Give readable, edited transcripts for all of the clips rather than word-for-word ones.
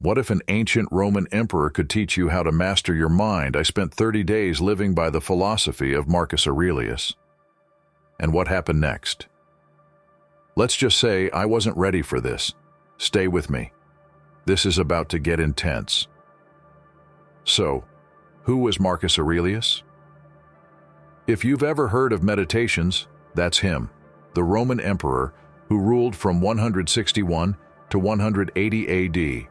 What if an ancient Roman emperor could teach you how to master your mind? I spent 30 days living by the philosophy of Marcus Aurelius. And what happened next? Let's just say I wasn't ready for this. Stay with me. This is about to get intense. So, who was Marcus Aurelius? If you've ever heard of meditations, that's him, the Roman emperor who ruled from 161 to 180 AD.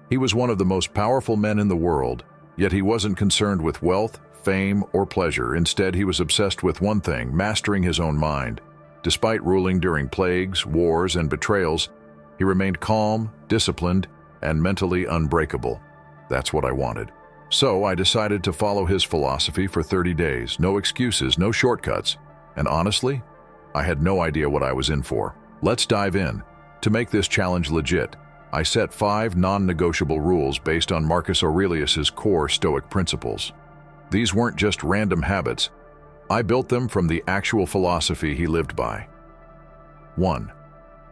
He was one of the most powerful men in the world, yet he wasn't concerned with wealth, fame, or pleasure. Instead, he was obsessed with one thing: mastering his own mind. Despite ruling during plagues, wars, and betrayals, he remained calm, disciplined, and mentally unbreakable. That's what I wanted. So I decided to follow his philosophy for 30 days. No excuses, no shortcuts. And honestly, I had no idea what I was in for. Let's dive in. To make this challenge legit, I set 5 non-negotiable rules based on Marcus Aurelius's core Stoic principles. These weren't just random habits. I built them from the actual philosophy he lived by. 1.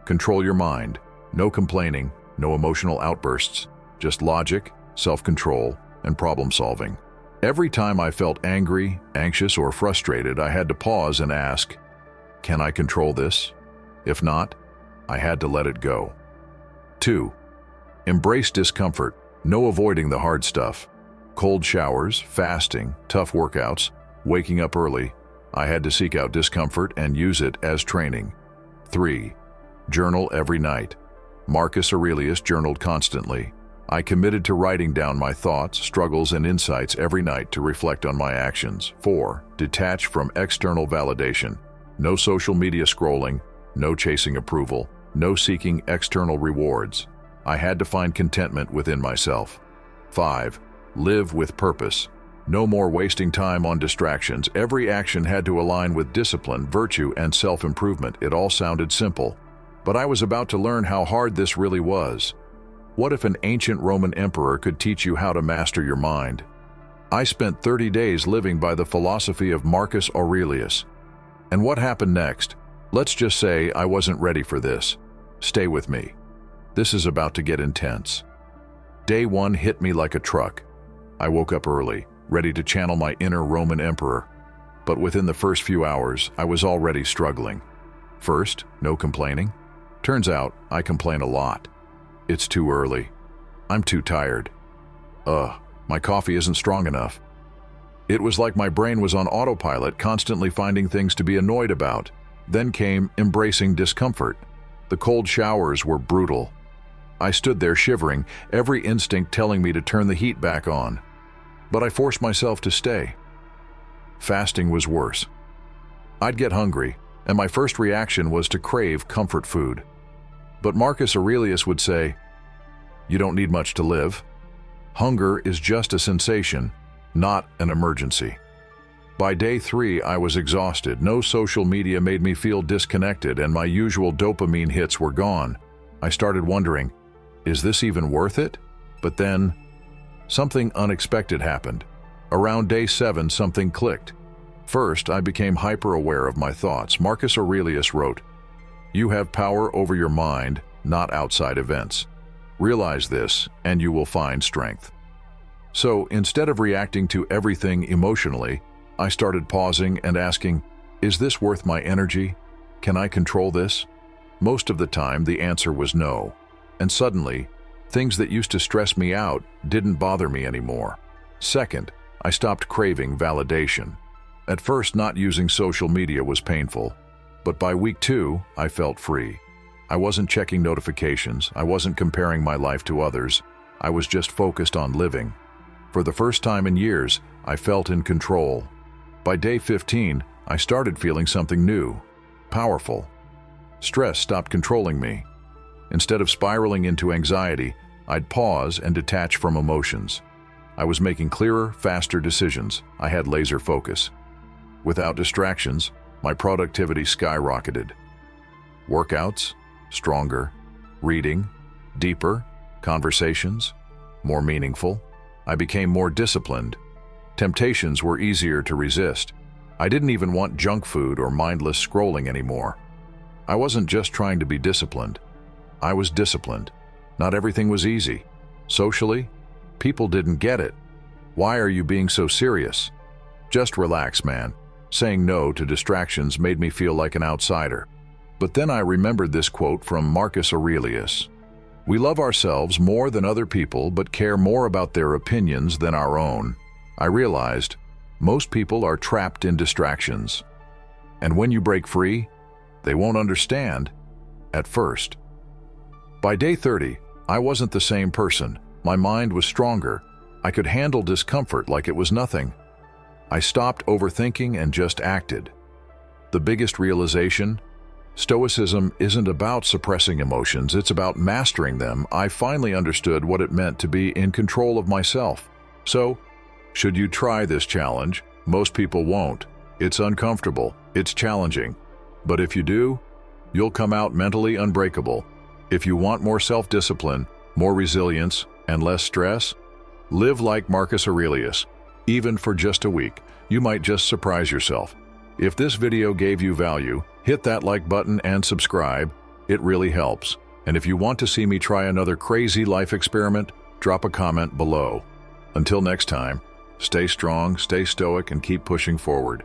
Control your mind. No complaining, no emotional outbursts, just logic, self-control, and problem-solving. Every time I felt angry, anxious, or frustrated, I had to pause and ask, can I control this? If not, I had to let it go. 2. Embrace discomfort. No avoiding the hard stuff. Cold showers, fasting, tough workouts, waking up early. I had to seek out discomfort and use it as training. 3. Journal every night. Marcus Aurelius journaled constantly. I committed to writing down my thoughts, struggles, and insights every night to reflect on my actions. 4. Detach from external validation. No social media scrolling, no chasing approval, no seeking external rewards. I had to find contentment within myself. 5. Live with purpose. No more wasting time on distractions. Every action had to align with discipline, virtue, and self-improvement. It all sounded simple, but I was about to learn how hard this really was. What if an ancient Roman emperor could teach you how to master your mind? I spent 30 days living by the philosophy of Marcus Aurelius. And what happened next? Let's just say I wasn't ready for this. Stay with me. This is about to get intense. Day 1 hit me like a truck. I woke up early, ready to channel my inner Roman emperor. But within the first few hours, I was already struggling. First, no complaining. Turns out, I complain a lot. It's too early. I'm too tired. My coffee isn't strong enough. It was like my brain was on autopilot, constantly finding things to be annoyed about. Then came embracing discomfort. The cold showers were brutal. I stood there shivering, every instinct telling me to turn the heat back on. But I forced myself to stay. Fasting was worse. I'd get hungry, and my first reaction was to crave comfort food. But Marcus Aurelius would say, "You don't need much to live. Hunger is just a sensation, not an emergency." By day 3, I was exhausted. No social media made me feel disconnected, and my usual dopamine hits were gone. I started wondering, is this even worth it? But then, something unexpected happened. Around day 7, something clicked. First, I became hyper-aware of my thoughts. Marcus Aurelius wrote, "You have power over your mind, not outside events. Realize this, and you will find strength." So, instead of reacting to everything emotionally, I started pausing and asking, is this worth my energy? Can I control this? Most of the time, the answer was no. And suddenly, things that used to stress me out didn't bother me anymore. Second, I stopped craving validation. At first, not using social media was painful, but by week 2, I felt free. I wasn't checking notifications, I wasn't comparing my life to others, I was just focused on living. For the first time in years, I felt in control. By day 15, I started feeling something new, powerful. Stress stopped controlling me. Instead of spiraling into anxiety, I'd pause and detach from emotions. I was making clearer, faster decisions. I had laser focus. Without distractions, my productivity skyrocketed. Workouts, stronger. Reading, deeper. Conversations, more meaningful. I became more disciplined. Temptations were easier to resist. I didn't even want junk food or mindless scrolling anymore. I wasn't just trying to be disciplined. I was disciplined. Not everything was easy. Socially, people didn't get it. Why are you being so serious? Just relax, man. Saying no to distractions made me feel like an outsider. But then I remembered this quote from Marcus Aurelius. We love ourselves more than other people, but care more about their opinions than our own. I realized most people are trapped in distractions. And when you break free, they won't understand at first. By day 30, I wasn't the same person. My mind was stronger. I could handle discomfort like it was nothing. I stopped overthinking and just acted. The biggest realization? Stoicism isn't about suppressing emotions, it's about mastering them. I finally understood what it meant to be in control of myself. So, should you try this challenge? Most people won't. It's uncomfortable, it's challenging. But if you do, you'll come out mentally unbreakable. If you want more self-discipline, more resilience, and less stress, live like Marcus Aurelius. Even for just a week, you might just surprise yourself. If this video gave you value, hit that like button and subscribe. It really helps. And if you want to see me try another crazy life experiment, drop a comment below. Until next time, stay strong, stay stoic, and keep pushing forward.